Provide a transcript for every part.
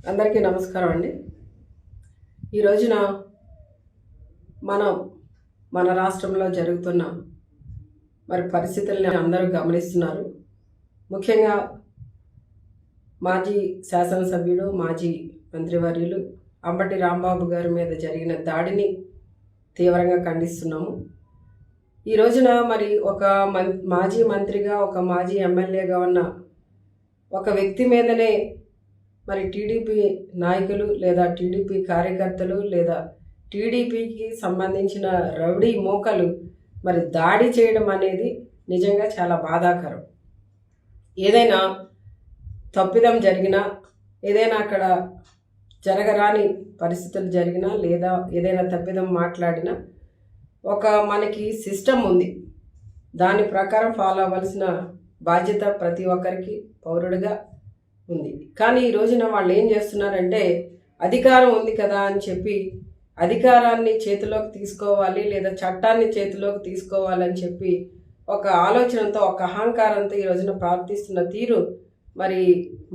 అందరికీ నమస్కారం అండి. ఈ రోజున మనం మన రాష్ట్రంలో జరుగుతున్న పరిస్థితుల్ని అందరూ గమనిస్తున్నారు. ముఖ్యంగా మాజీ శాసనసభ్యుడు, మాజీ మంత్రివర్యులు అంబటి రాంబాబు గారి మీద జరిగిన దాడిని తీవ్రంగా ఖండిస్తున్నాము. ఈ రోజున ఒక మాజీ మంత్రిగా, ఒక మాజీ ఎమ్మెల్యేగా ఉన్న ఒక వ్యక్తి మీదనే టీడీపీ నాయకులు లేదా టీడీపీ కార్యకర్తలు లేదా టీడీపీకి సంబంధించిన రౌడీ మోకలు దాడి చేయడం అనేది నిజంగా చాలా బాధాకరం. ఏదైనా తప్పిదం జరిగినా, ఏదైనా అక్కడ జరగరాని పరిస్థితులు జరిగినా, లేదా ఏదైనా తప్పిదం మాట్లాడినా మనకి సిస్టమ్ ఉంది. దాని ప్రకారం ఫాలో అవ్వాల్సిన బాధ్యత ప్రతి ఒక్కరికి పౌరుడిగా ఉంది. కానీ ఈ రోజున వాళ్ళు ఏం చేస్తున్నారంటే, అధికారం ఉంది కదా అని చెప్పి అధికారాన్ని చేతిలోకి తీసుకోవాలి లేదా చట్టాన్ని చేతిలోకి తీసుకోవాలని చెప్పి ఒక ఆలోచనతో, ఒక అహంకారంతో ఈ రోజున ప్రవర్తిస్తున్న తీరు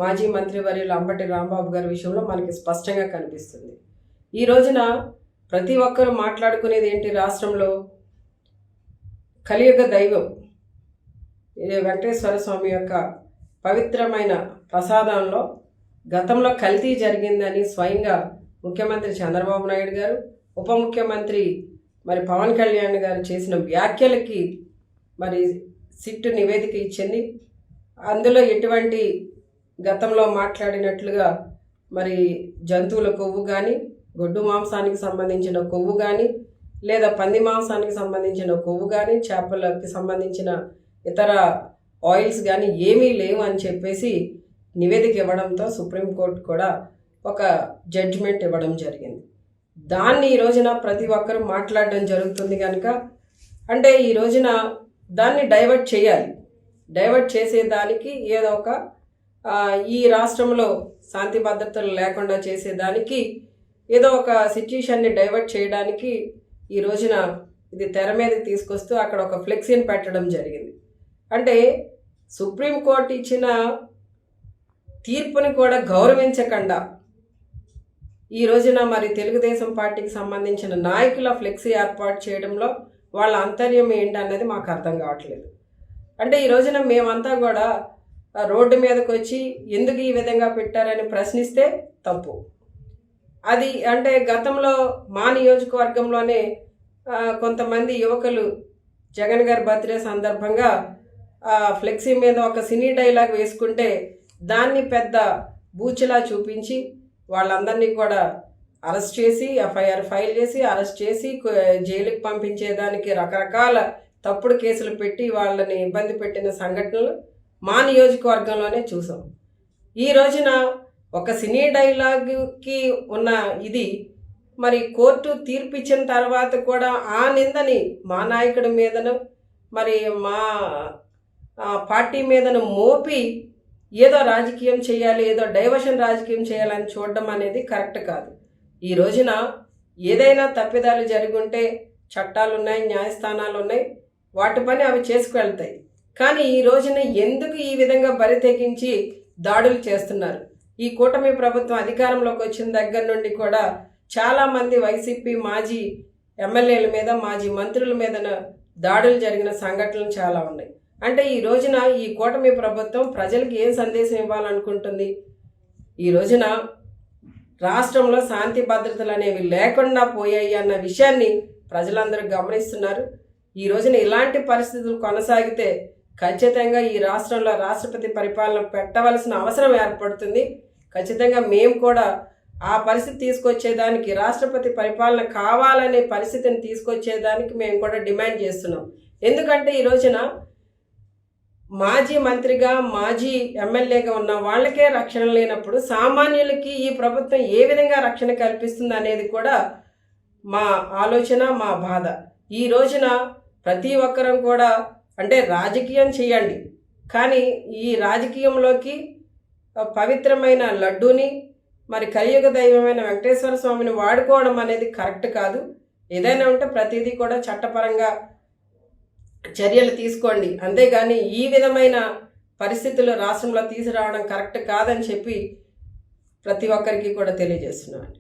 మాజీ మంత్రివర్యులు అంబటి రాంబాబు గారి విషయంలో మనకి స్పష్టంగా కనిపిస్తుంది. ఈ రోజున ప్రతి ఒక్కరూ మాట్లాడుకునేది ఏంటి? రాష్ట్రంలో కలియుగ దైవం వెంకటేశ్వర స్వామి యొక్క పవిత్రమైన ప్రసాదంలో గతంలో కల్తీ జరిగిందని స్వయంగా ముఖ్యమంత్రి చంద్రబాబు నాయుడు గారు, ఉప ముఖ్యమంత్రి పవన్ కళ్యాణ్ గారు చేసిన వ్యాఖ్యలకి సిట్ నివేదిక ఇచ్చింది. అందులో ఎటువంటి గతంలో మాట్లాడినట్లుగా జంతువుల కొవ్వు కానీ, గొడ్డు మాంసానికి సంబంధించిన కొవ్వు కానీ, లేదా పంది మాంసానికి సంబంధించిన కొవ్వు కానీ, చేపలకి సంబంధించిన ఇతర ఆయిల్స్ కానీ ఏమీ లేవు అని చెప్పేసి నివేదిక ఇవ్వడంతో సుప్రీంకోర్టు కూడా ఒక జడ్జిమెంట్ ఇవ్వడం జరిగింది. దాన్ని ఈ రోజున ప్రతి ఒక్కరూ మాట్లాడడం జరుగుతుంది కనుక, అంటే ఈ రోజున దాన్ని డైవర్ట్ చేయాలి. డైవర్ట్ చేసేదానికి ఏదో ఒక ఈ రాష్ట్రంలో శాంతి భద్రతలు లేకుండా చేసేదానికి ఏదో ఒక సిచ్యుయేషన్ని డైవర్ట్ చేయడానికి ఈ రోజున ఇది తెర మీదకి తీసుకొస్తూ అక్కడ ఒక ఫ్లెక్సీని పెట్టడం జరిగింది. అంటే సుప్రీంకోర్టు ఇచ్చిన తీర్పుని కూడా గౌరవించకుండా ఈ రోజున తెలుగుదేశం పార్టీకి సంబంధించిన నాయకుల ఫ్లెక్సీ ఏర్పాటు చేయడంలో వాళ్ళ అంతర్యం ఏంటన్నది మాకు అర్థం కావట్లేదు. అంటే ఈ రోజున మేమంతా కూడా రోడ్డు మీదకి వచ్చి ఎందుకు ఈ విధంగా పెట్టారని ప్రశ్నిస్తే తప్పు. అది అంటే గతంలో మా నియోజకవర్గంలోనే కొంతమంది యువకులు జగన్ గారి బర్త్డే సందర్భంగా ఫ్లెక్సీ మీద ఒక సినీ డైలాగ్ వేసుకుంటే దాన్ని పెద్ద బూచిలా చూపించి వాళ్ళందరినీ కూడా అరెస్ట్ చేసి, ఎఫ్ఐఆర్ ఫైల్ చేసి, అరెస్ట్ చేసి జైలుకి పంపించేదానికి రకరకాల తప్పుడు కేసులు పెట్టి వాళ్ళని ఇబ్బంది పెట్టిన సంఘటనలు మా నియోజకవర్గంలోనే చూసాం. ఈ రోజున ఒక సినీ డైలాగ్కి ఉన్న ఇది కోర్టు తీర్పు ఇచ్చిన తర్వాత కూడా ఆ నిందని మా నాయకుడి మీదను మా పార్టీ మీదను మోపి ఏదో రాజకీయం చేయాలి, ఏదో డైవర్షన్ రాజకీయం చేయాలని చూడడం అనేది కరెక్ట్ కాదు. ఈ రోజున ఏదైనా తప్పిదాలు జరిగి ఉంటే చట్టాలు ఉన్నాయి, న్యాయస్థానాలు ఉన్నాయి, వాటి పని అవి చేసుకువెళ్తాయి. కానీ ఈ రోజున ఎందుకు ఈ విధంగా బరి తెగించి దాడులు చేస్తున్నారు? ఈ కూటమి ప్రభుత్వం అధికారంలోకి వచ్చిన దగ్గర నుండి కూడా చాలామంది వైసీపీ మాజీ ఎమ్మెల్యేల మీద, మాజీ మంత్రుల మీద దాడులు జరిగిన సంఘటనలు చాలా ఉన్నాయి. అంటే ఈ రోజున ఈ కూటమి ప్రభుత్వం ప్రజలకు ఏం సందేశం ఇవ్వాలనుకుంటుంది? ఈ రోజున రాష్ట్రంలో శాంతి భద్రతలు అనేవి లేకుండా పోయాయి అన్న విషయాన్ని ప్రజలందరూ గమనిస్తున్నారు. ఈ రోజున ఇలాంటి పరిస్థితులు కొనసాగితే ఖచ్చితంగా ఈ రాష్ట్రంలో రాష్ట్రపతి పరిపాలన పెట్టవలసిన అవసరం ఏర్పడుతుంది. ఖచ్చితంగా మేము కూడా ఆ పరిస్థితి తీసుకొచ్చేదానికి, రాష్ట్రపతి పరిపాలన కావాలనే పరిస్థితిని తీసుకొచ్చేదానికి మేము కూడా డిమాండ్ చేస్తున్నాం. ఎందుకంటే ఈ రోజున మాజీ మంత్రిగా, మాజీ ఎమ్మెల్యేగా ఉన్న వాళ్ళకే రక్షణ లేనప్పుడు సామాన్యులకి ఈ ప్రభుత్వం ఏ విధంగా రక్షణ కల్పిస్తుంది అనేది కూడా మా ఆలోచన, మా బాధ. ఈ రోజున ప్రతి ఒక్కరం కూడా అంటే రాజకీయం చేయండి, కానీ ఈ రాజకీయంలోకి పవిత్రమైన లడ్డూని కలియుగ దైవమైన వెంకటేశ్వర స్వామిని వాడుకోవడం అనేది కరెక్ట్ కాదు. ఏదైనా ఉంటే ప్రతిదీ కూడా చట్టపరంగా చర్యలు తీసుకోండి, అంతేగాని ఈ విధమైన పరిస్థితులు రాష్ట్రంలో తీసుకురావడం కరెక్ట్ కాదని చెప్పి ప్రతి ఒక్కరికి కూడా తెలియజేస్తున్నాను.